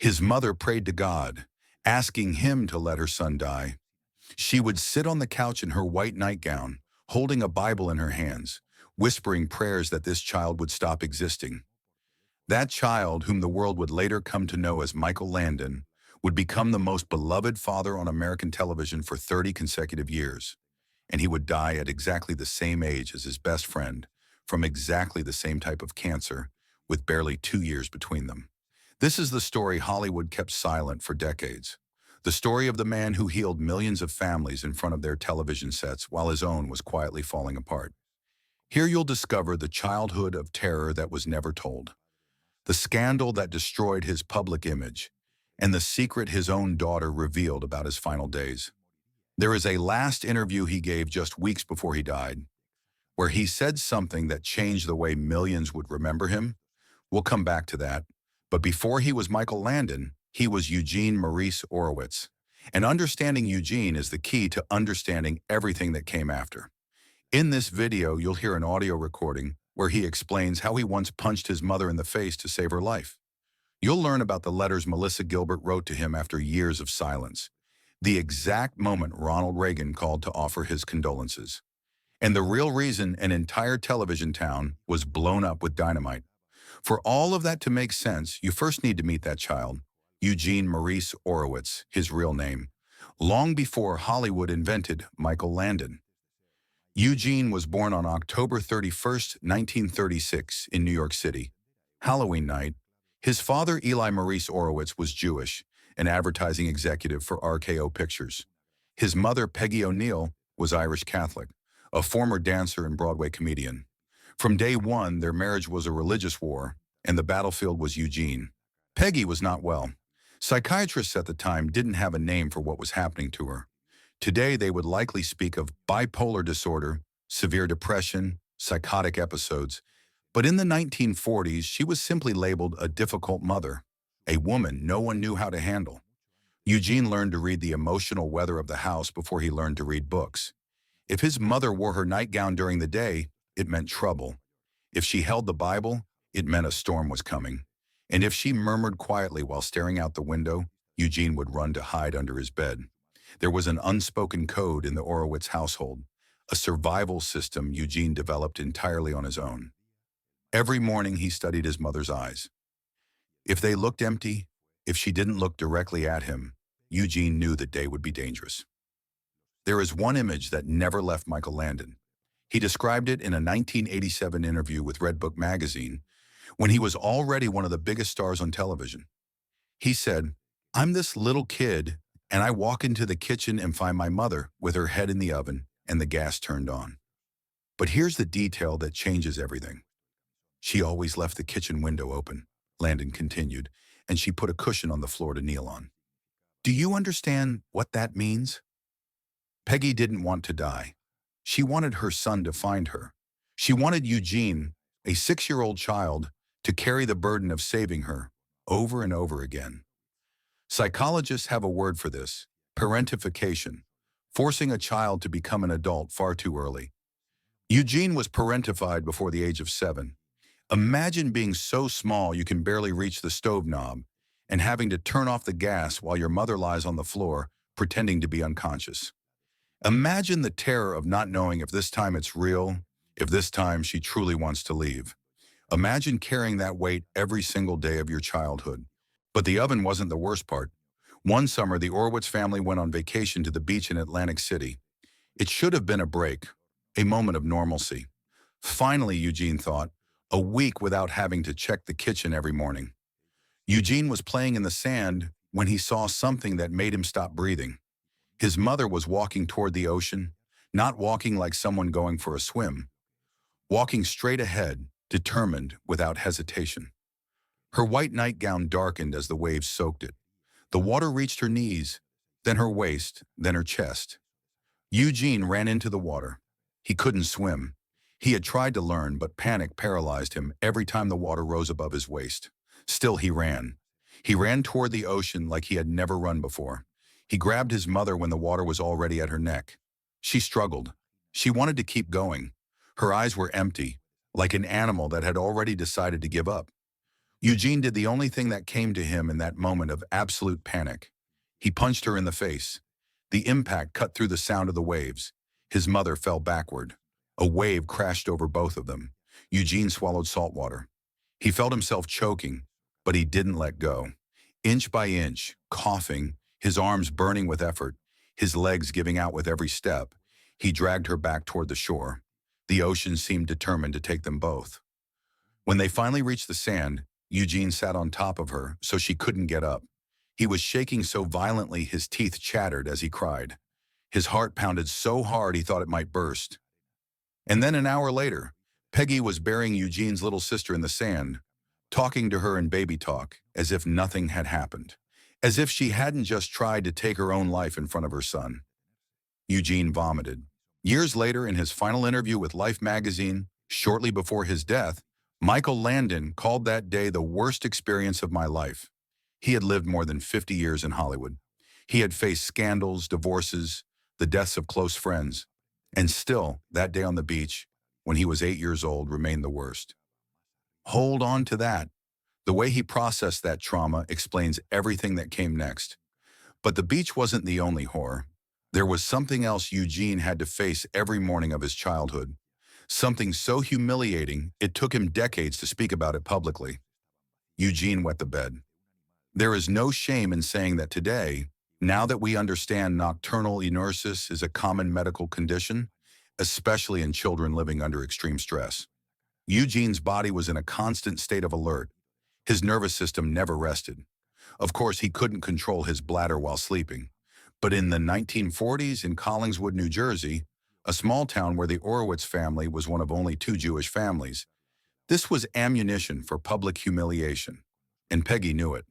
His mother prayed to God, asking him to let her son die. She would sit on the couch in her white nightgown, holding a Bible in her hands, whispering prayers that this child would stop existing. That child, whom the world would later come to know as Michael Landon, would become the most beloved father on American television for 30 consecutive years. And he would die at exactly the same age as his best friend, from exactly the same type of cancer, with barely 2 years between them. This is the story Hollywood kept silent for decades. The story of the man who healed millions of families in front of their television sets while his own was quietly falling apart. Here you'll discover the childhood of terror that was never told, the scandal that destroyed his public image, and the secret his own daughter revealed about his final days. There is a last interview he gave just weeks before he died, where he said something that changed the way millions would remember him. We'll come back to that. But before he was Michael Landon, he was Eugene Maurice Orowitz. And understanding Eugene is the key to understanding everything that came after. In this video, you'll hear an audio recording where he explains how he once punched his mother in the face to save her life. You'll learn about the letters Melissa Gilbert wrote to him after years of silence, the exact moment Ronald Reagan called to offer his condolences, and the real reason an entire television town was blown up with dynamite. For all of that to make sense, you first need to meet that child, Eugene Maurice Orowitz, his real name, long before Hollywood invented Michael Landon. Eugene was born on October 31st, 1936, in New York City. Halloween night. His father, Eli Maurice Orowitz, was Jewish, an advertising executive for RKO Pictures. His mother, Peggy O'Neill, was Irish Catholic, a former dancer and Broadway comedian. From day one, their marriage was a religious war, and the battlefield was Eugene. Peggy was not well. Psychiatrists at the time didn't have a name for what was happening to her. Today, they would likely speak of bipolar disorder, severe depression, psychotic episodes. But in the 1940s, she was simply labeled a difficult mother, a woman no one knew how to handle. Eugene learned to read the emotional weather of the house before he learned to read books. If his mother wore her nightgown during the day, it meant trouble. If she held the Bible, it meant a storm was coming. And if she murmured quietly while staring out the window, Eugene would run to hide under his bed. There was an unspoken code in the Orowitz household, a survival system Eugene developed entirely on his own. Every morning he studied his mother's eyes. If they looked empty, if she didn't look directly at him, Eugene knew the day would be dangerous. There is one image that never left Michael Landon. He described it in a 1987 interview with Redbook magazine when he was already one of the biggest stars on television. He said, "I'm this little kid, and I walk into the kitchen and find my mother with her head in the oven and the gas turned on. But here's the detail that changes everything. She always left the kitchen window open," Landon continued, "and she put a cushion on the floor to kneel on." Do you understand what that means? Peggy didn't want to die. She wanted her son to find her. She wanted Eugene, a 6-year-old child, to carry the burden of saving her over and over again. Psychologists have a word for this: parentification, forcing a child to become an adult far too early. Eugene was parentified before the age of 7. Imagine being so small you can barely reach the stove knob and having to turn off the gas while your mother lies on the floor pretending to be unconscious. Imagine the terror of not knowing if this time it's real, if this time she truly wants to leave. Imagine carrying that weight every single day of your childhood. But the oven wasn't the worst part. One summer, the Orowitz family went on vacation to the beach in Atlantic City. It should have been a break, a moment of normalcy. Finally, Eugene thought, a week without having to check the kitchen every morning. Eugene was playing in the sand when he saw something that made him stop breathing. His mother was walking toward the ocean, not walking like someone going for a swim, walking straight ahead, determined without hesitation. Her white nightgown darkened as the waves soaked it. The water reached her knees, then her waist, then her chest. Eugene ran into the water. He couldn't swim. He had tried to learn, but panic paralyzed him every time the water rose above his waist. Still, he ran. He ran toward the ocean like he had never run before. He grabbed his mother when the water was already at her neck. She struggled. She wanted to keep going. Her eyes were empty, like an animal that had already decided to give up. Eugene did the only thing that came to him in that moment of absolute panic. He punched her in the face. The impact cut through the sound of the waves. His mother fell backward. A wave crashed over both of them. Eugene swallowed salt water. He felt himself choking, but he didn't let go. Inch by inch, coughing, his arms burning with effort, his legs giving out with every step, he dragged her back toward the shore. The ocean seemed determined to take them both. When they finally reached the sand, Eugene sat on top of her so she couldn't get up. He was shaking so violently his teeth chattered as he cried. His heart pounded so hard he thought it might burst. And then an hour later, Peggy was burying Eugene's little sister in the sand, talking to her in baby talk, as if nothing had happened, as if she hadn't just tried to take her own life in front of her son. Eugene vomited. Years later, in his final interview with Life magazine, shortly before his death, Michael Landon called that day the worst experience of my life. He had lived more than 50 years in Hollywood. He had faced scandals, divorces, the deaths of close friends, and still, that day on the beach, when he was 8 years old, remained the worst. Hold on to that. The way he processed that trauma explains everything that came next. But the beach wasn't the only horror. There was something else Eugene had to face every morning of his childhood. Something so humiliating, it took him decades to speak about it publicly. Eugene wet the bed. There is no shame in saying that today, now that we understand nocturnal enuresis is a common medical condition, especially in children living under extreme stress. Eugene's body was in a constant state of alert. His nervous system never rested. Of course, he couldn't control his bladder while sleeping. But in the 1940s in Collingswood, New Jersey, a small town where the Orowitz family was one of only 2 Jewish families, this was ammunition for public humiliation. And Peggy knew it.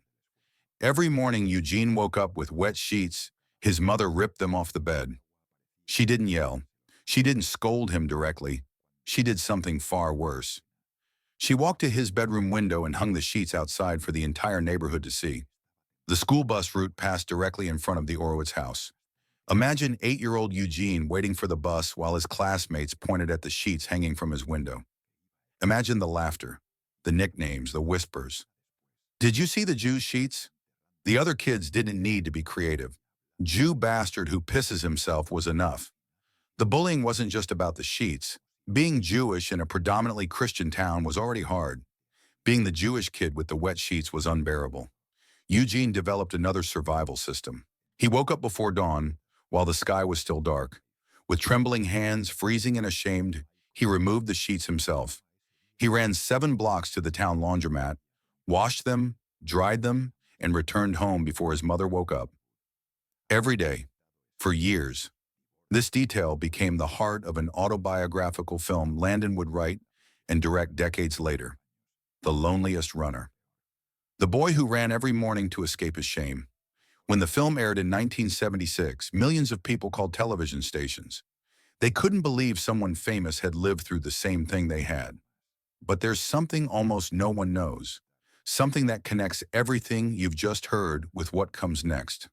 Every morning, Eugene woke up with wet sheets. His mother ripped them off the bed. She didn't yell. She didn't scold him directly. She did something far worse. She walked to his bedroom window and hung the sheets outside for the entire neighborhood to see. The school bus route passed directly in front of the Orowitz house. Imagine 8-year-old Eugene waiting for the bus while his classmates pointed at the sheets hanging from his window. Imagine the laughter, the nicknames, the whispers. Did you see the Jew's sheets? The other kids didn't need to be creative. Jew bastard who pisses himself was enough. The bullying wasn't just about the sheets. Being Jewish in a predominantly Christian town was already hard. Being the Jewish kid with the wet sheets was unbearable. Eugene developed another survival system. He woke up before dawn, while the sky was still dark. With trembling hands, freezing and ashamed, he removed the sheets himself. He ran 7 blocks to the town laundromat, washed them, dried them, and returned home before his mother woke up. Every day, for years. This detail became the heart of an autobiographical film Landon would write and direct decades later, The Loneliest Runner. The boy who ran every morning to escape his shame. When the film aired in 1976, millions of people called television stations. They couldn't believe someone famous had lived through the same thing they had. But there's something almost no one knows. Something that connects everything you've just heard with what comes next.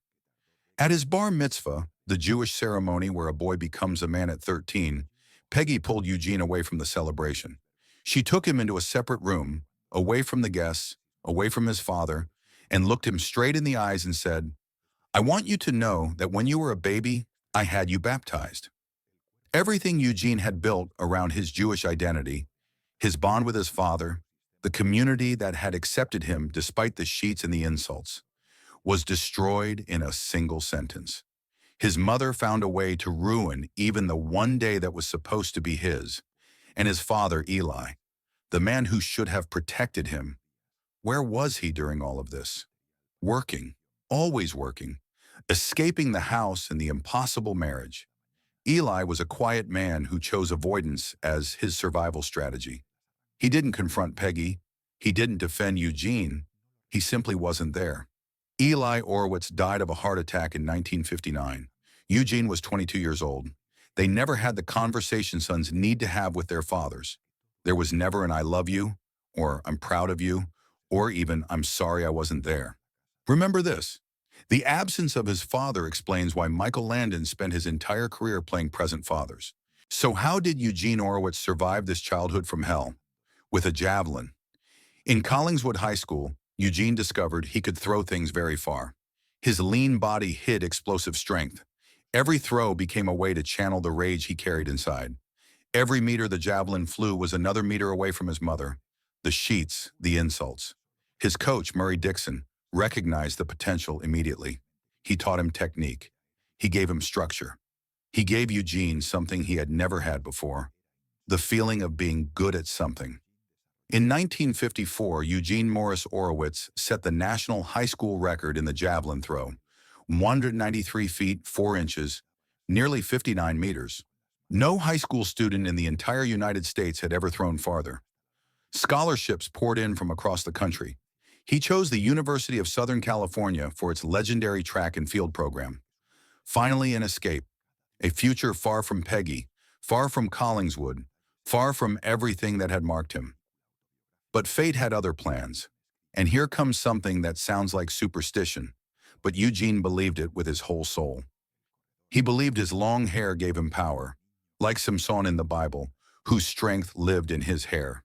At his bar mitzvah, the Jewish ceremony where a boy becomes a man at 13, Peggy pulled Eugene away from the celebration. She took him into a separate room, away from the guests, away from his father, and looked him straight in the eyes and said, "I want you to know that when you were a baby, I had you baptized." Everything Eugene had built around his Jewish identity, his bond with his father, the community that had accepted him despite the sheets and the insults, was destroyed in a single sentence. His mother found a way to ruin even the one day that was supposed to be his. And his father, Eli, the man who should have protected him, where was he during all of this? Working, always working, escaping the house and the impossible marriage. Eli was a quiet man who chose avoidance as his survival strategy. He didn't confront Peggy. He didn't defend Eugene. He simply wasn't there. Eli Orowitz died of a heart attack in 1959. Eugene was 22 years old. They never had the conversation sons need to have with their fathers. There was never an "I love you," or "I'm proud of you," or even "I'm sorry I wasn't there." Remember this. The absence of his father explains why Michael Landon spent his entire career playing present fathers. So how did Eugene Orowitz survive this childhood from hell? With a javelin. In Collingswood High School, Eugene discovered he could throw things very far. His lean body hid explosive strength. Every throw became a way to channel the rage he carried inside. Every meter the javelin flew was another meter away from his mother. The sheets, the insults. His coach, Murray Dixon, recognized the potential immediately. He taught him technique. He gave him structure. He gave Eugene something he had never had before, the feeling of being good at something. In 1954, Eugene Maurice Orowitz set the national high school record in the javelin throw, 193 feet 4 inches, nearly 59 meters. No high school student in the entire United States had ever thrown farther. Scholarships poured in from across the country. He chose the University of Southern California for its legendary track and field program. Finally, an escape, a future far from Peggy, far from Collingswood, far from everything that had marked him. But fate had other plans. And here comes something that sounds like superstition, but Eugene believed it with his whole soul. He believed his long hair gave him power, like Samson in the Bible, whose strength lived in his hair.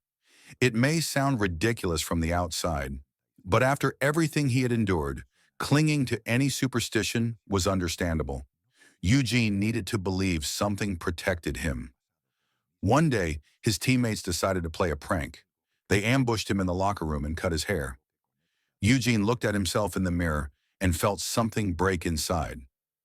It may sound ridiculous from the outside, but after everything he had endured, clinging to any superstition was understandable. Eugene needed to believe something protected him. One day, his teammates decided to play a prank. They ambushed him in the locker room and cut his hair. Eugene looked at himself in the mirror and felt something break inside.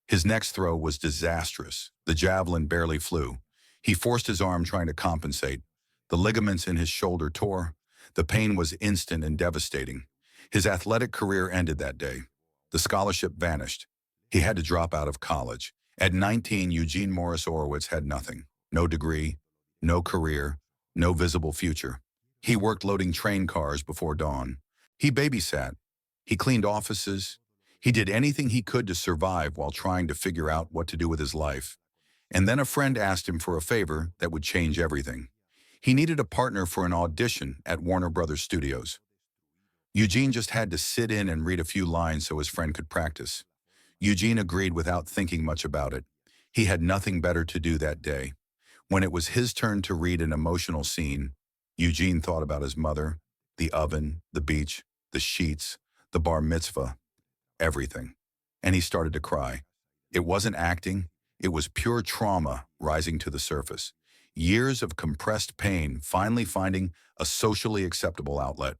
His next throw was disastrous. The javelin barely flew. He forced his arm trying to compensate. The ligaments in his shoulder tore. The pain was instant and devastating. His athletic career ended that day. The scholarship vanished. He had to drop out of college. At 19, Eugene Maurice Orowitz had nothing. No degree, no career, no visible future. He worked loading train cars before dawn. He babysat. He cleaned offices. He did anything he could to survive while trying to figure out what to do with his life. And then a friend asked him for a favor that would change everything. He needed a partner for an audition at Warner Brothers Studios. Eugene just had to sit in and read a few lines so his friend could practice. Eugene agreed without thinking much about it. He had nothing better to do that day. When it was his turn to read an emotional scene, Eugene thought about his mother, the oven, the beach, the sheets, the bar mitzvah, everything. And he started to cry. It wasn't acting, it was pure trauma rising to the surface. Years of compressed pain finally finding a socially acceptable outlet.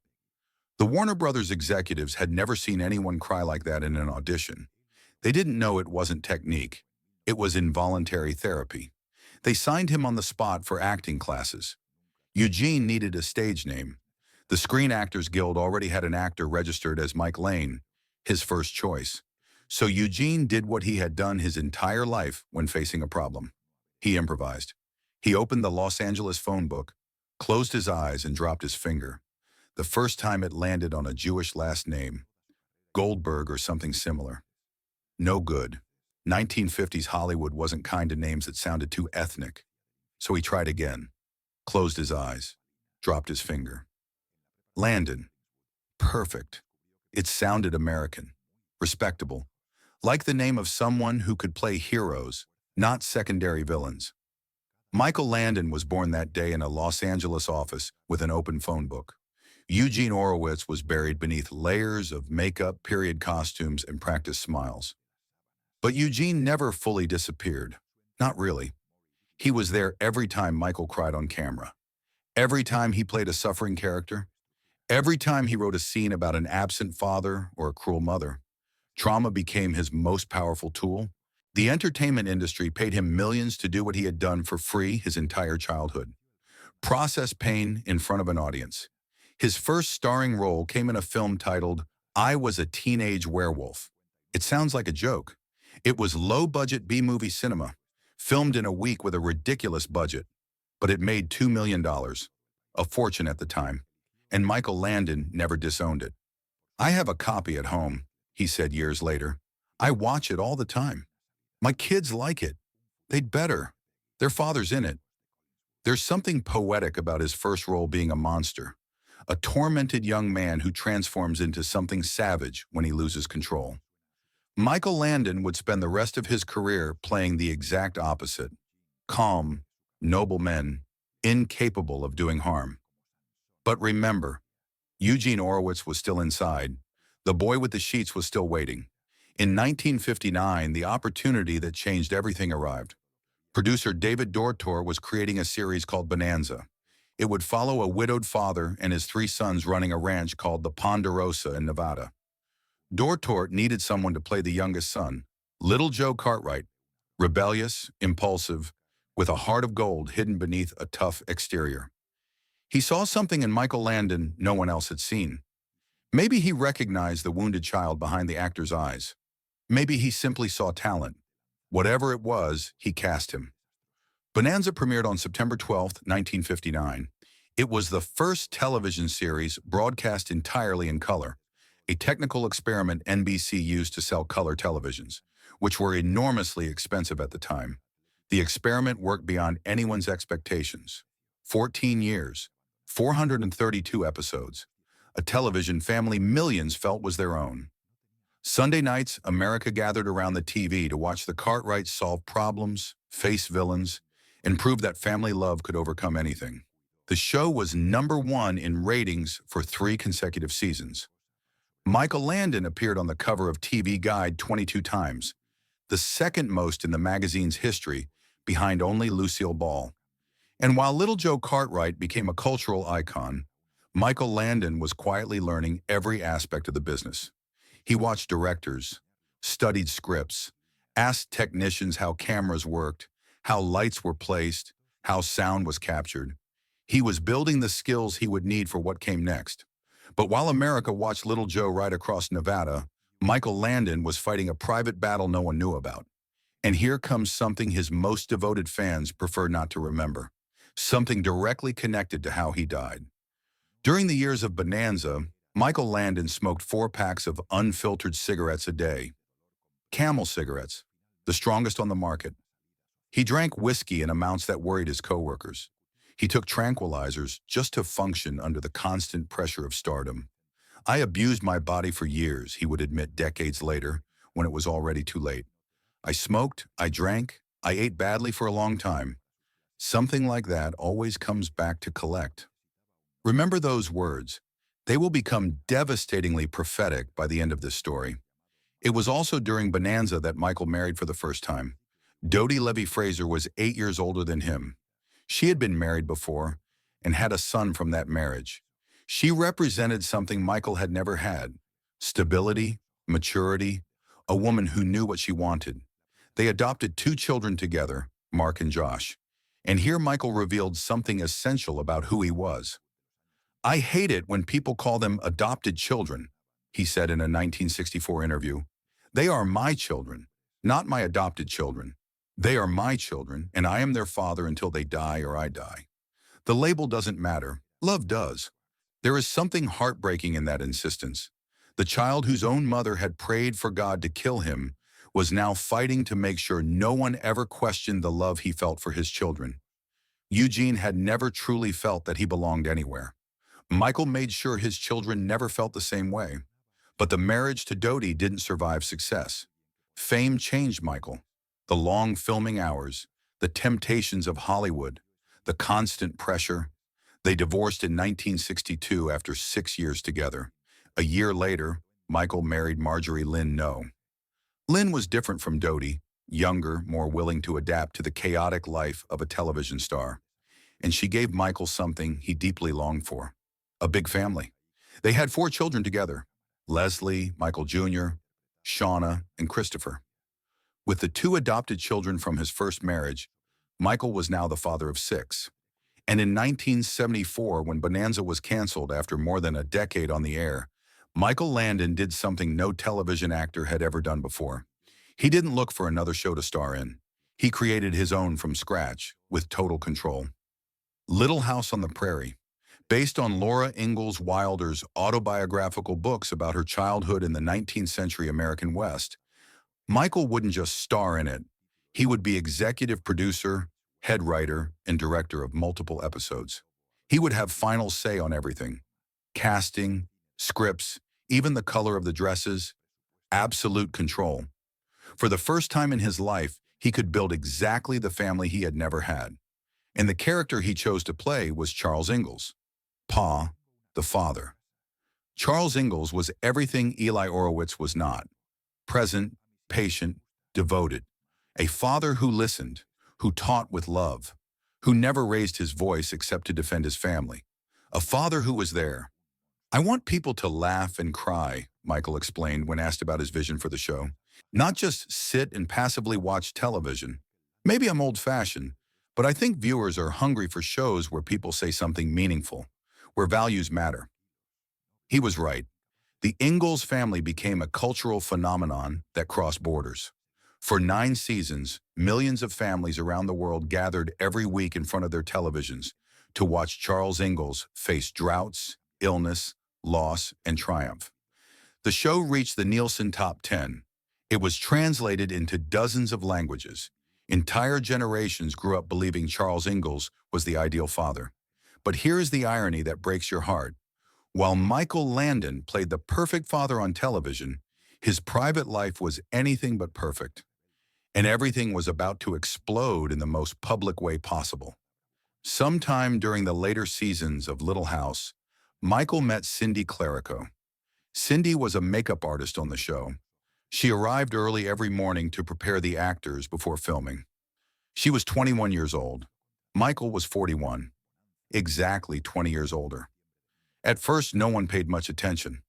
The Warner Brothers executives had never seen anyone cry like that in an audition. They didn't know it wasn't technique. It was involuntary therapy. They signed him on the spot for acting classes. Eugene needed a stage name. The Screen Actors Guild already had an actor registered as Mike Lane, his first choice. So Eugene did what he had done his entire life when facing a problem. He improvised. He opened the Los Angeles phone book, closed his eyes and dropped his finger. The first time it landed on a Jewish last name, Goldberg or something similar. No good. 1950s Hollywood wasn't kind to names that sounded too ethnic. So he tried again, closed his eyes, dropped his finger. Landon. Perfect. It sounded American, respectable, like the name of someone who could play heroes, not secondary villains. Michael Landon was born that day in a Los Angeles office with an open phone book. Eugene Orowitz was buried beneath layers of makeup, period costumes, and practiced smiles. But Eugene never fully disappeared. Not really. He was there every time Michael cried on camera. Every time he played a suffering character. Every time he wrote a scene about an absent father or a cruel mother. Trauma became his most powerful tool. The entertainment industry paid him millions to do what he had done for free his entire childhood. Process pain in front of an audience. His first starring role came in a film titled, I Was a Teenage Werewolf. It sounds like a joke. It was low-budget B-movie cinema, filmed in a week with a ridiculous budget, but it made $2 million, a fortune at the time, and Michael Landon never disowned it. I have a copy at home, he said years later. I watch it all the time. My kids like it. They'd better. Their father's in it. There's something poetic about his first role being a monster, a tormented young man who transforms into something savage when he loses control. Michael Landon would spend the rest of his career playing the exact opposite. Calm, noble men, incapable of doing harm. But remember, Eugene Orowitz was still inside. The boy with the sheets was still waiting. In 1959, the opportunity that changed everything arrived. Producer David Dortor was creating a series called Bonanza. It would follow a widowed father and his three sons running a ranch called the Ponderosa in Nevada. Dortor needed someone to play the youngest son, little Joe Cartwright, rebellious, impulsive, with a heart of gold hidden beneath a tough exterior. He saw something in Michael Landon no one else had seen. Maybe he recognized the wounded child behind the actor's eyes. Maybe he simply saw talent. Whatever it was, he cast him. Bonanza premiered on September 12, 1959. It was the first television series broadcast entirely in color, a technical experiment NBC used to sell color televisions, which were enormously expensive at the time. The experiment worked beyond anyone's expectations. 14 years, 432 episodes, a television family millions felt was their own. Sunday nights, America gathered around the TV to watch the Cartwrights solve problems, face villains, and prove that family love could overcome anything. The show was #1 in ratings for 3 consecutive seasons. Michael Landon appeared on the cover of TV Guide 22 times, the second most in the magazine's history, behind only Lucille Ball. And while little Joe Cartwright became a cultural icon, Michael Landon was quietly learning every aspect of the business. He watched directors, studied scripts, asked technicians how cameras worked, how lights were placed, how sound was captured. He was building the skills he would need for what came next. But while America watched little Joe ride across Nevada, Michael Landon was fighting a private battle no one knew about. And here comes something his most devoted fans prefer not to remember, something directly connected to how he died. During the years of Bonanza, Michael Landon smoked 4 packs of unfiltered cigarettes a day. Camel cigarettes, the strongest on the market. He drank whiskey in amounts that worried his coworkers. He took tranquilizers just to function under the constant pressure of stardom. "I abused my body for years," he would admit decades later, when it was already too late. "I smoked, I drank, I ate badly for a long time." Something like that always comes back to collect. Remember those words. They will become devastatingly prophetic by the end of this story. It was also during Bonanza that Michael married for the first time. Dodie Levy-Fraser was 8 years older than him. She had been married before and had a son from that marriage. She represented something Michael had never had: stability, maturity, a woman who knew what she wanted. They adopted 2 children together, Mark and Josh. And here Michael revealed something essential about who he was. "I hate it when people call them adopted children," he said in a 1964 interview. "They are my children, not my adopted children. They are my children, and I am their father until they die or I die. The label doesn't matter. Love does." There is something heartbreaking in that insistence. The child whose own mother had prayed for God to kill him was now fighting to make sure no one ever questioned the love he felt for his children. Eugene had never truly felt that he belonged anywhere. Michael made sure his children never felt the same way. But the marriage to Dodie didn't survive success. Fame changed Michael. The long filming hours, the temptations of Hollywood, the constant pressure. They divorced in 1962 after 6 years together. A year later, Michael married Marjorie Lynn No. Lynn was different from Dodie, younger, more willing to adapt to the chaotic life of a television star. And she gave Michael something he deeply longed for: a big family. They had 4 children together: Leslie, Michael Jr., Shauna, and Christopher. With the 2 adopted children from his first marriage, Michael was now the father of 6. And in 1974, when Bonanza was canceled after more than a decade on the air, Michael Landon did something no television actor had ever done before. He didn't look for another show to star in. He created his own from scratch, with total control. Little House on the Prairie, based on Laura Ingalls Wilder's autobiographical books about her childhood in the 19th century American West. Michael wouldn't just star in it. He would be executive producer, head writer, and director of multiple episodes. He would have final say on everything: casting, scripts, even the color of the dresses. Absolute control. For the first time in his life, he could build exactly the family he had never had. And the character he chose to play was Charles Ingalls, Pa, the father. Charles Ingalls was everything Eli Orowitz was not: present, patient, devoted. A father who listened, who taught with love, who never raised his voice except to defend his family. A father who was there. "I want people to laugh and cry," Michael explained when asked about his vision for the show. "Not just sit and passively watch television. Maybe I'm old-fashioned, but I think viewers are hungry for shows where people say something meaningful, where values matter." He was right. The Ingalls family became a cultural phenomenon that crossed borders. For 9 seasons, millions of families around the world gathered every week in front of their televisions to watch Charles Ingalls face droughts, illness, loss, and triumph. The show reached the Nielsen Top 10. It was translated into dozens of languages. Entire generations grew up believing Charles Ingalls was the ideal father. But here is the irony that breaks your heart. While Michael Landon played the perfect father on television, his private life was anything but perfect. And everything was about to explode in the most public way possible. Sometime during the later seasons of Little House, Michael met Cindy Clerico. Cindy was a makeup artist on the show. She arrived early every morning to prepare the actors before filming. She was 21 years old. Michael was 41, exactly 20 years older. At first, no one paid much attention.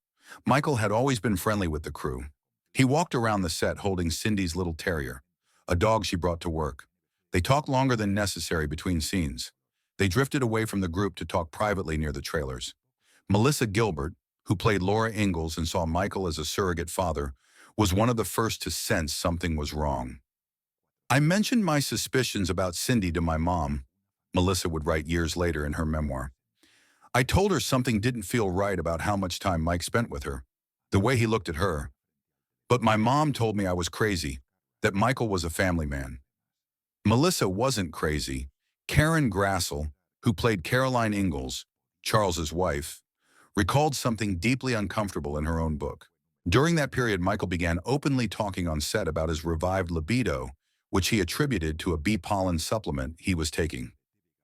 Michael had always been friendly with the crew. He walked around the set holding Cindy's little terrier, a dog she brought to work. They talked longer than necessary between scenes. They drifted away from the group to talk privately near the trailers. Melissa Gilbert, who played Laura Ingalls and saw Michael as a surrogate father, was one of the first to sense something was wrong. "I mentioned my suspicions about Cindy to my mom," Melissa would write years later in her memoir. "I told her something didn't feel right about how much time Mike spent with her, the way he looked at her. But my mom told me I was crazy, that Michael was a family man." Melissa wasn't crazy. Karen Grassel, who played Caroline Ingalls, Charles's wife, recalled something deeply uncomfortable in her own book. During that period, Michael began openly talking on set about his revived libido, which he attributed to a bee pollen supplement he was taking.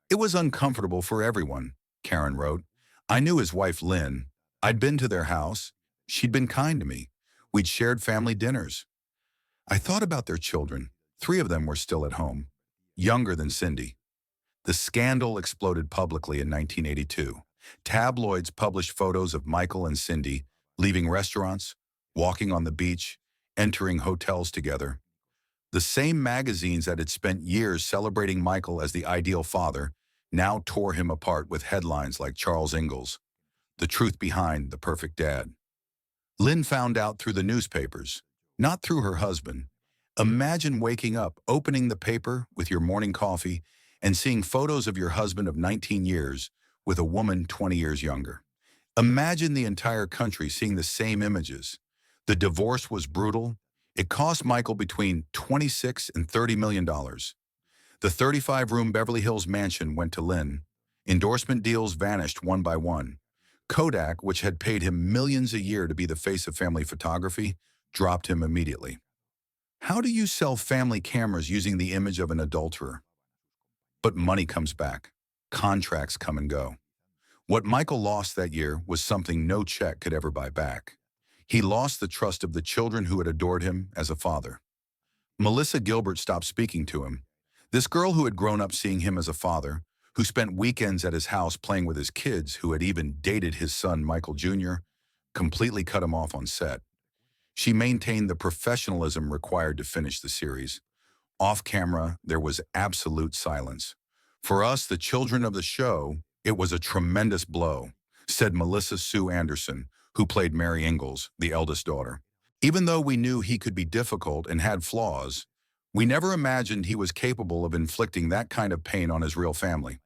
"It was uncomfortable for everyone," Karen wrote. "I knew his wife, Lynn. I'd been to their house. She'd been kind to me. We'd shared family dinners. I thought about their children. 3 of them were still at home, younger than Cindy." The scandal exploded publicly in 1982. Tabloids published photos of Michael and Cindy leaving restaurants, walking on the beach, entering hotels together. The same magazines that had spent years celebrating Michael as the ideal father now tore him apart with headlines like Charles Ingalls, "The Truth Behind the Perfect Dad." Lynn found out through the newspapers, not through her husband. Imagine waking up, opening the paper with your morning coffee, and seeing photos of your husband of 19 years with a woman 20 years younger. Imagine the entire country seeing the same images. The divorce was brutal. It cost Michael between $26 and $30 million. The 35-room Beverly Hills mansion went to Lynn. Endorsement deals vanished one by one. Kodak, which had paid him millions a year to be the face of family photography, dropped him immediately. How do you sell family cameras using the image of an adulterer? But money comes back. Contracts come and go. What Michael lost that year was something no check could ever buy back. He lost the trust of the children who had adored him as a father. Melissa Gilbert stopped speaking to him. This girl who had grown up seeing him as a father, who spent weekends at his house playing with his kids, who had even dated his son Michael Jr., completely cut him off on set. She maintained the professionalism required to finish the series. Off camera, there was absolute silence. "For us, the children of the show, it was a tremendous blow," said Melissa Sue Anderson, who played Mary Ingalls, the eldest daughter. "Even though we knew he could be difficult and had flaws, we never imagined he was capable of inflicting that kind of pain on his real family.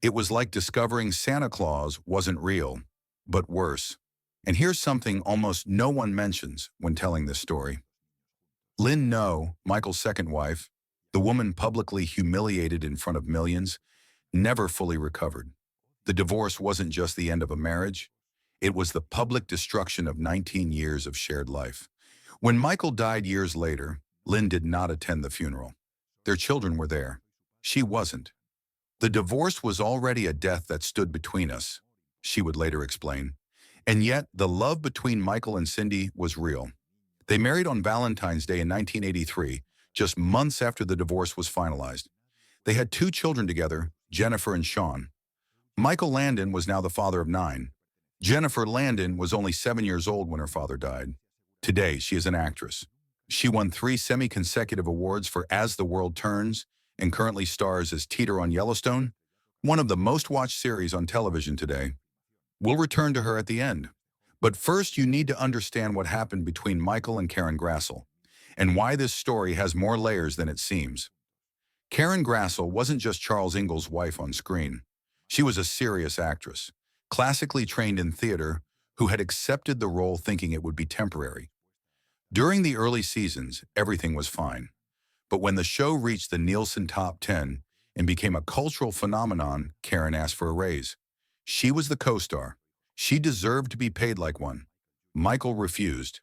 It was like discovering Santa Claus wasn't real, but worse." And here's something almost no one mentions when telling this story. Lynn No, Michael's second wife, the woman publicly humiliated in front of millions, never fully recovered. The divorce wasn't just the end of a marriage. It was the public destruction of 19 years of shared life. When Michael died years later, Lynn did not attend the funeral. Their children were there. She wasn't. "The divorce was already a death that stood between us," she would later explain. And yet, the love between Michael and Cindy was real. They married on Valentine's Day in 1983, just months after the divorce was finalized. They had 2 children together, Jennifer and Sean. Michael Landon was now the father of 9. Jennifer Landon was only 7 years old when her father died. Today, she is an actress. She won 3 semi-consecutive awards for As the World Turns and currently stars as Teeter on Yellowstone, one of the most watched series on television today. We'll return to her at the end. But first, you need to understand what happened between Michael and Karen Grassel, and why this story has more layers than it seems. Karen Grassel wasn't just Charles Ingalls' wife on screen. She was a serious actress, classically trained in theater, who had accepted the role thinking it would be temporary. During the early seasons, everything was fine. But when the show reached the Nielsen Top 10 and became a cultural phenomenon, Karen asked for a raise. She was the co-star. She deserved to be paid like one. Michael refused.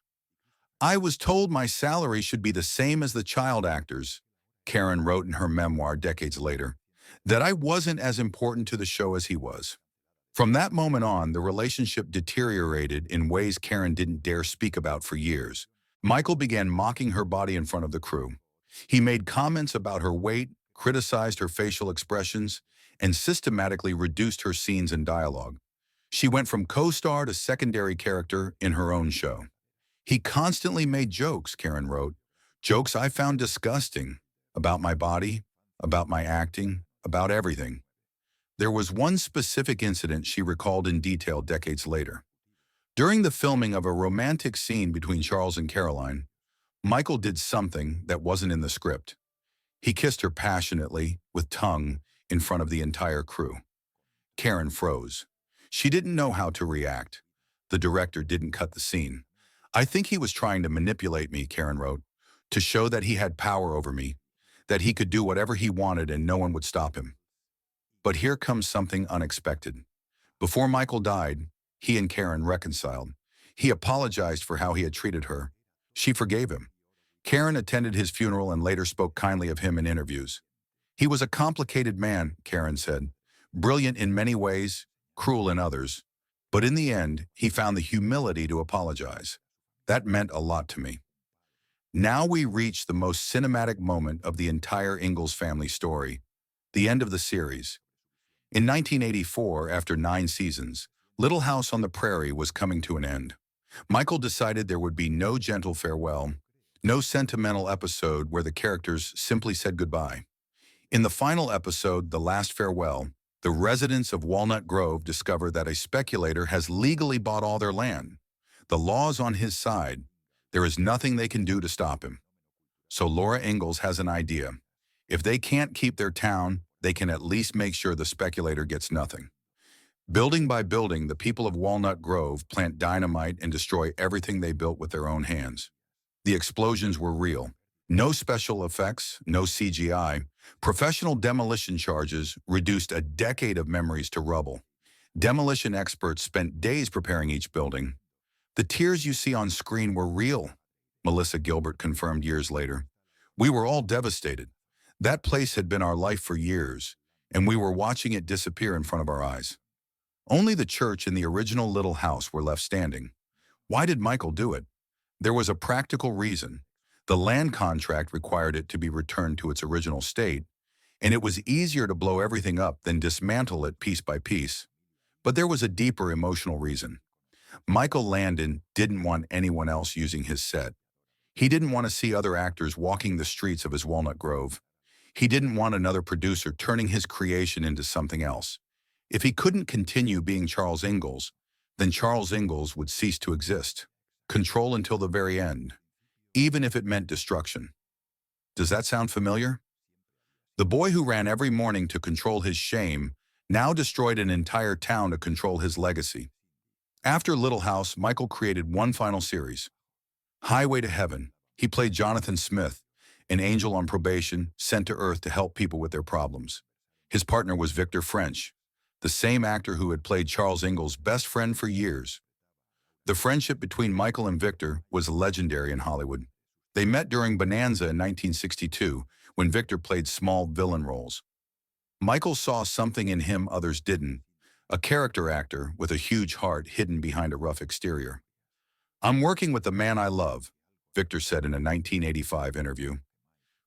"I was told my salary should be the same as the child actors," Karen wrote in her memoir decades later, "that I wasn't as important to the show as he was." From that moment on, the relationship deteriorated in ways Karen didn't dare speak about for years. Michael began mocking her body in front of the crew. He made comments about her weight, criticized her facial expressions, and systematically reduced her scenes and dialogue. She went from co-star to secondary character in her own show. "He constantly made jokes," Karen wrote, "jokes I found disgusting, about my body, about my acting, about everything." There was one specific incident she recalled in detail decades later. During the filming of a romantic scene between Charles and Caroline, Michael did something that wasn't in the script. He kissed her passionately, with tongue, in front of the entire crew. Karen froze. She didn't know how to react. The director didn't cut the scene. "I think he was trying to manipulate me," Karen wrote, "to show that he had power over me, that he could do whatever he wanted and no one would stop him." But here comes something unexpected. Before Michael died, he and Karen reconciled. He apologized for how he had treated her. She forgave him. Karen attended his funeral and later spoke kindly of him in interviews. "He was a complicated man," Karen said, "brilliant in many ways, cruel in others. But in the end, he found the humility to apologize. That meant a lot to me." Now we reach the most cinematic moment of the entire Ingalls family story, the end of the series. In 1984, after 9 seasons, Little House on the Prairie was coming to an end. Michael decided there would be no gentle farewell, no sentimental episode where the characters simply said goodbye. In the final episode, The Last Farewell, the residents of Walnut Grove discover that a speculator has legally bought all their land. The law is on his side. There is nothing they can do to stop him. So Laura Ingalls has an idea. If they can't keep their town, they can at least make sure the speculator gets nothing. Building by building, the people of Walnut Grove plant dynamite and destroy everything they built with their own hands. The explosions were real. No special effects, no CGI. Professional demolition charges reduced a decade of memories to rubble. Demolition experts spent days preparing each building. "The tears you see on screen were real," Melissa Gilbert confirmed years later. "We were all devastated. That place had been our life for years, and we were watching it disappear in front of our eyes." Only the church and the original little house were left standing. Why did Michael do it? There was a practical reason. The land contract required it to be returned to its original state, and it was easier to blow everything up than dismantle it piece by piece. But there was a deeper emotional reason. Michael Landon didn't want anyone else using his set. He didn't want to see other actors walking the streets of his Walnut Grove. He didn't want another producer turning his creation into something else. If he couldn't continue being Charles Ingalls, then Charles Ingalls would cease to exist. Control until the very end, even if it meant destruction. Does that sound familiar? The boy who ran every morning to control his shame now destroyed an entire town to control his legacy. After Little House, Michael created one final series, Highway to Heaven. He played Jonathan Smith, an angel on probation sent to Earth to help people with their problems. His partner was Victor French, the same actor who had played Charles Ingalls' best friend for years. The friendship between Michael and Victor was legendary in Hollywood. They met during Bonanza in 1962, when Victor played small villain roles. Michael saw something in him others didn't, a character actor with a huge heart hidden behind a rough exterior. "I'm working with the man I love," Victor said in a 1985 interview.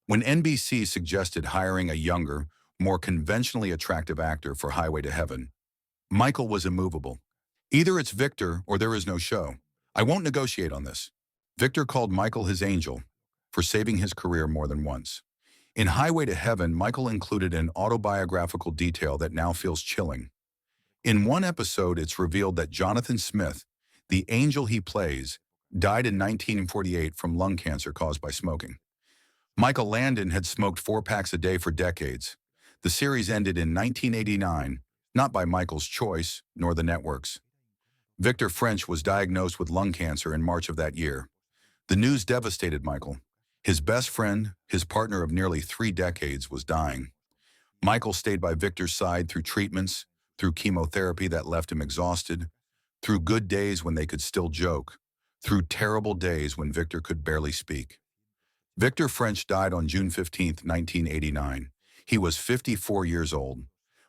When NBC suggested hiring a younger, more conventionally attractive actor for Highway to Heaven, Michael was immovable. "Either it's Victor or there is no show. I won't negotiate on this." Victor called Michael his angel for saving his career more than once. In Highway to Heaven, Michael included an autobiographical detail that now feels chilling. In one episode, it's revealed that Jonathan Smith, the angel he plays, died in 1948 from lung cancer caused by smoking. Michael Landon had smoked 4 packs a day for decades. The series ended in 1989, not by Michael's choice, nor the network's. Victor French was diagnosed with lung cancer in March of that year. The news devastated Michael. His best friend, his partner of nearly 3 decades, was dying. Michael stayed by Victor's side through treatments, through chemotherapy that left him exhausted, through good days when they could still joke, through terrible days when Victor could barely speak. Victor French died on June 15, 1989. He was 54 years old.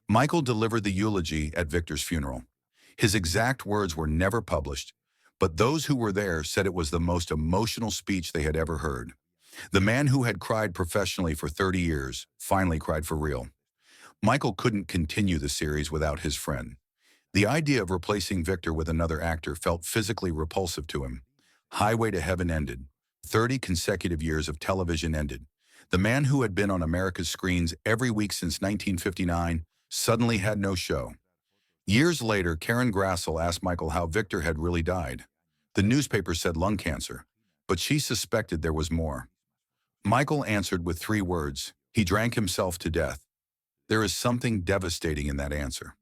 Michael delivered the eulogy at Victor's funeral. His exact words were never published, but those who were there said it was the most emotional speech they had ever heard. The man who had cried professionally for 30 years finally cried for real. Michael couldn't continue the series without his friend. The idea of replacing Victor with another actor felt physically repulsive to him. Highway to Heaven ended. 30 consecutive years of television ended. The man who had been on America's screens every week since 1959 suddenly had no show. Years later, Karen Grassel asked Michael how Victor had really died. The newspaper said lung cancer, but she suspected there was more. Michael answered with 3 words: he drank himself to death. There is something devastating in that answer.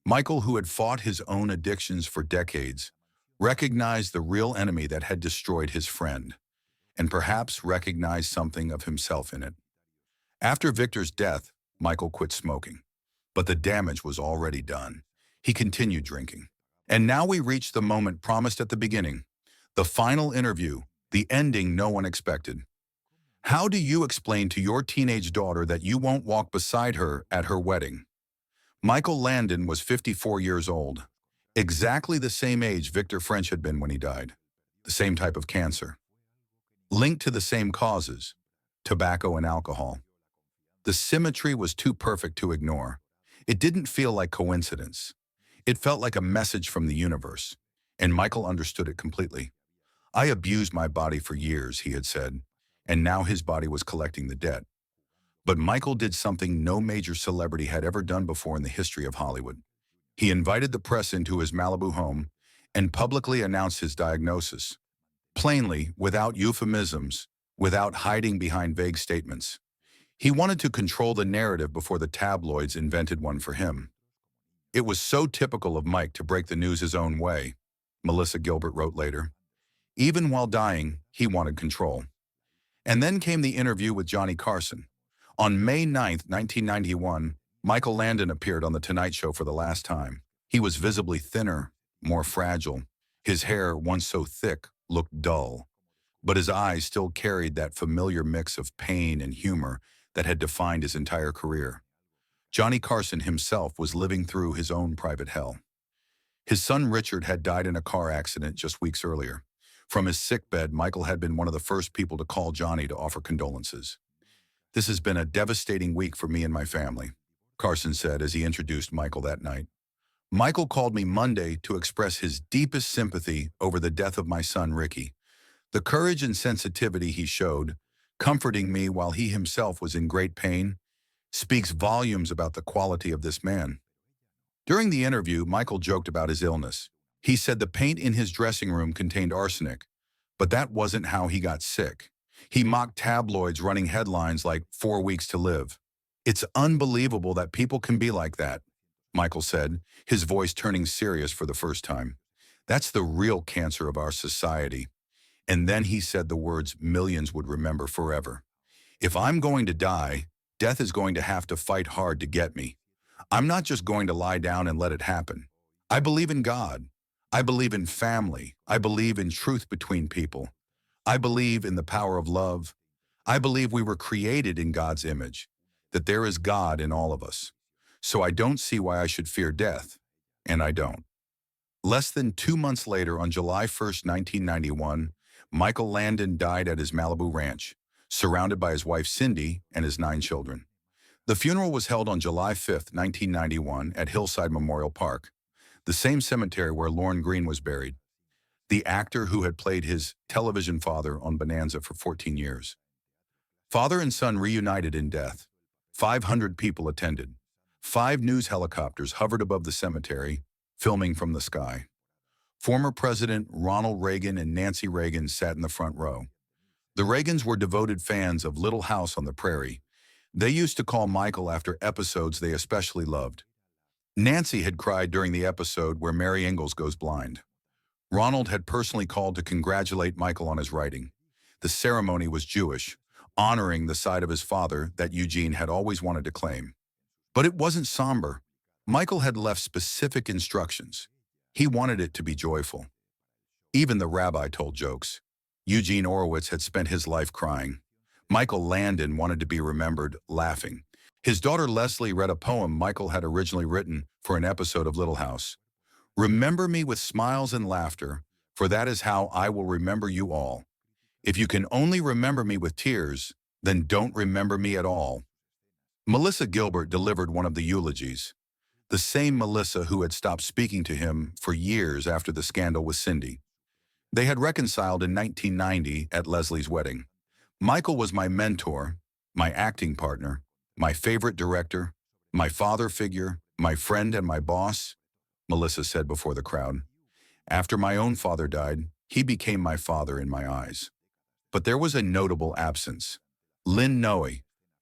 Michael, who had fought his own addictions for decades, recognized the real enemy that had destroyed his friend, and perhaps recognized something of himself in it. After Victor's death, Michael quit smoking, but the damage was already done. He continued drinking. And now we reach the moment promised at the beginning, the final interview, the ending no one expected. How do you explain to your teenage daughter that you won't walk beside her at her wedding? Michael Landon was 54 years old, exactly the same age Victor French had been when he died, the same type of cancer, linked to the same causes, tobacco and alcohol. The symmetry was too perfect to ignore. It didn't feel like coincidence. It felt like a message from the universe, and Michael understood it completely. "I abused my body for years," he had said, and now his body was collecting the debt. But Michael did something no major celebrity had ever done before in the history of Hollywood. He invited the press into his Malibu home and publicly announced his diagnosis. Plainly, without euphemisms, without hiding behind vague statements. He wanted to control the narrative before the tabloids invented one for him. "It was so typical of Mike to break the news his own way," Melissa Gilbert wrote later. Even while dying, he wanted control. And then came the interview with Johnny Carson. On May 9, 1991, Michael Landon appeared on The Tonight Show for the last time. He was visibly thinner, more fragile. His hair, once so thick, looked dull. But his eyes still carried that familiar mix of pain and humor that had defined his entire career. Johnny Carson himself was living through his own private hell. His son Richard had died in a car accident just weeks earlier. From his sickbed, Michael had been one of the first people to call Johnny to offer condolences. "This has been a devastating week for me and my family," Carson said as he introduced Michael that night. "Michael called me Monday to express his deepest sympathy over the death of my son Ricky. The courage and sensitivity he showed, comforting me while he himself was in great pain, speaks volumes about the quality of this man." During the interview, Michael joked about his illness. He said the paint in his dressing room contained arsenic, but that wasn't how he got sick. He mocked tabloids running headlines like 4 weeks to live. "It's unbelievable that people can be like that," Michael said, his voice turning serious for the first time. "That's the real cancer of our society." And then he said the words millions would remember forever. "If I'm going to die, death is going to have to fight hard to get me. I'm not just going to lie down and let it happen. I believe in God. I believe in family. I believe in truth between people. I believe in the power of love. I believe we were created in God's image, that there is God in all of us. So I don't see why I should fear death. and I don't. Less than 2 months later, on July 1st, 1991, Michael Landon died at his Malibu ranch, surrounded by his wife Cindy and his 9 children. The funeral was held on July 5th, 1991, at Hillside Memorial Park, the same cemetery where Lorne Greene was buried, the actor who had played his television father on Bonanza for 14 years. Father and son reunited in death. 500 people attended. 5 news helicopters hovered above the cemetery, filming from the sky. Former President Ronald Reagan and Nancy Reagan sat in the front row. The Reagans were devoted fans of Little House on the Prairie. They used to call Michael after episodes they especially loved. Nancy had cried during the episode where Mary Ingalls goes blind. Ronald had personally called to congratulate Michael on his writing. The ceremony was Jewish, honoring the side of his father that Eugene had always wanted to claim. But it wasn't somber. Michael had left specific instructions. He wanted it to be joyful. Even the rabbi told jokes. Eugene Orowitz had spent his life crying. Michael Landon wanted to be remembered laughing. His daughter Leslie read a poem Michael had originally written for an episode of Little House. "Remember me with smiles and laughter, for that is how I will remember you all. If you can only remember me with tears, then don't remember me at all." Melissa Gilbert delivered one of the eulogies. The same Melissa who had stopped speaking to him for years after the scandal with Cindy. They had reconciled in 1990 at Leslie's wedding. "Michael was my mentor, my acting partner, my favorite director, my father figure, my friend and my boss," Melissa said before the crowd. "After my own father died, he became my father in my eyes." But there was a notable absence. Lynn Noe,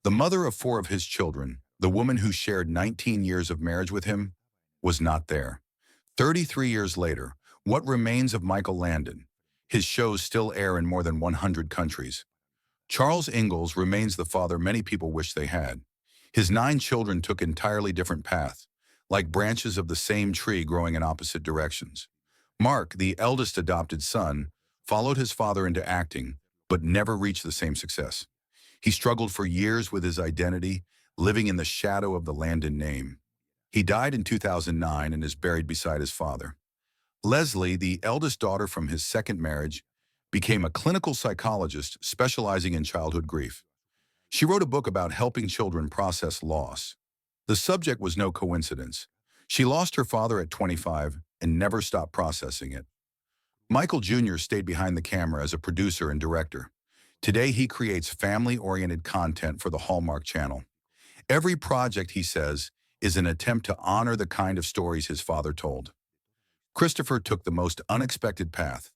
the mother of 4 of his children, the woman who shared 19 years of marriage with him, was not there. 33 years later, what remains of Michael Landon? His shows still air in more than 100 countries. Charles Ingalls remains the father many people wish they had. His 9 children took entirely different paths, like branches of the same tree growing in opposite directions. Mark, the eldest adopted son, followed his father into acting, but never reached the same success. He struggled for years with his identity, living in the shadow of the Landon name. He died in 2009 and is buried beside his father. Leslie, the eldest daughter from his second marriage, became a clinical psychologist specializing in childhood grief. She wrote a book about helping children process loss. The subject was no coincidence. She lost her father at 25 and never stopped processing it. Michael Jr. stayed behind the camera as a producer and director. Today, he creates family-oriented content for the Hallmark Channel. Every project, he says, is an attempt to honor the kind of stories his father told. Christopher took the most unexpected path.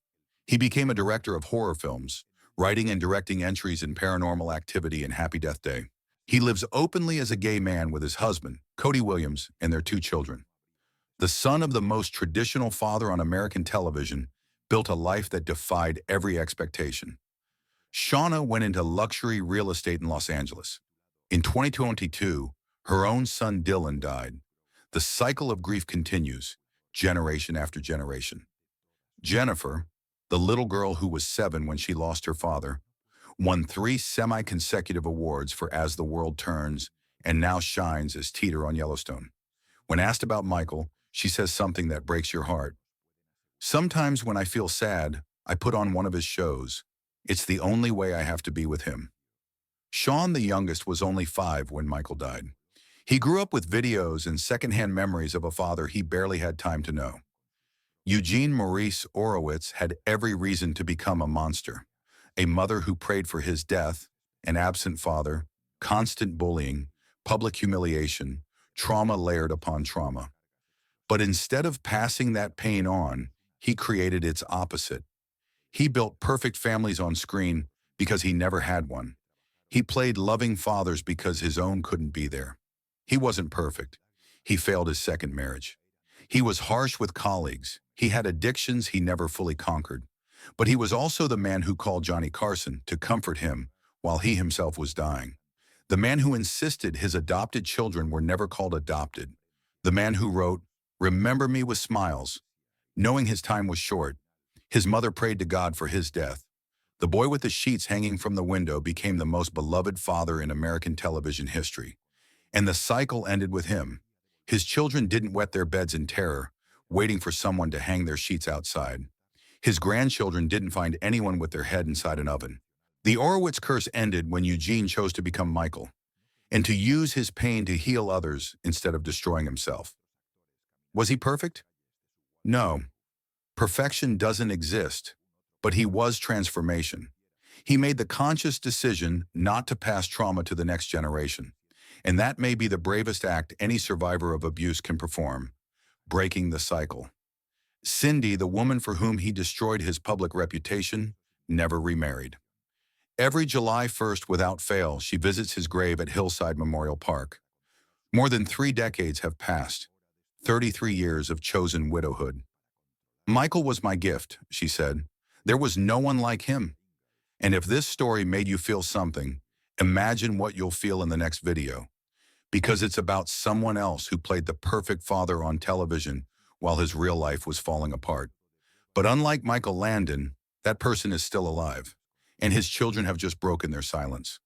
He became a director of horror films, writing and directing entries in Paranormal Activity and Happy Death Day. He lives openly as a gay man with his husband, Cody Williams, and their 2 children. The son of the most traditional father on American television built a life that defied every expectation. Shauna went into luxury real estate in Los Angeles. In 2022, her own son Dylan died. The cycle of grief continues, generation after generation. Jennifer, the little girl who was 7 when she lost her father, won 3 semi-consecutive awards for As the World Turns and now shines as Teeter on Yellowstone. When asked about Michael, she says something that breaks your heart. "Sometimes when I feel sad, I put on one of his shows. It's the only way I have to be with him." Sean, the youngest, was only 5 when Michael died. He grew up with videos and secondhand memories of a father he barely had time to know. Eugene Maurice Orowitz had every reason to become a monster. A mother who prayed for his death, an absent father, constant bullying, public humiliation, trauma layered upon trauma. But instead of passing that pain on, he created its opposite. He built perfect families on screen because he never had one. He played loving fathers because his own couldn't be there. He wasn't perfect. He failed his second marriage. He was harsh with colleagues. He had addictions he never fully conquered. But he was also the man who called Johnny Carson to comfort him while he himself was dying. The man who insisted his adopted children were never called adopted. The man who wrote, "Remember me with smiles." Knowing his time was short, his mother prayed to God for his death. The boy with the sheets hanging from the window became the most beloved father in American television history. And the cycle ended with him. His children didn't wet their beds in terror, waiting for someone to hang their sheets outside. His grandchildren didn't find anyone with their head inside an oven. The Orowitz curse ended when Eugene chose to become Michael, and to use his pain to heal others instead of destroying himself. Was he perfect? No. Perfection doesn't exist, but he was transformation. He made the conscious decision not to pass trauma to the next generation, and that may be the bravest act any survivor of abuse can perform, breaking the cycle. Cindy, the woman for whom he destroyed his public reputation, never remarried. Every July 1st, without fail, she visits his grave at Hillside Memorial Park. More than 3 decades have passed, 33 years of chosen widowhood. Michael was my gift, she said. There was no one like him. And if this story made you feel something, imagine what you'll feel in the next video. Because it's about someone else who played the perfect father on television while his real life was falling apart. But unlike Michael Landon, that person is still alive, and his children have just broken their silence.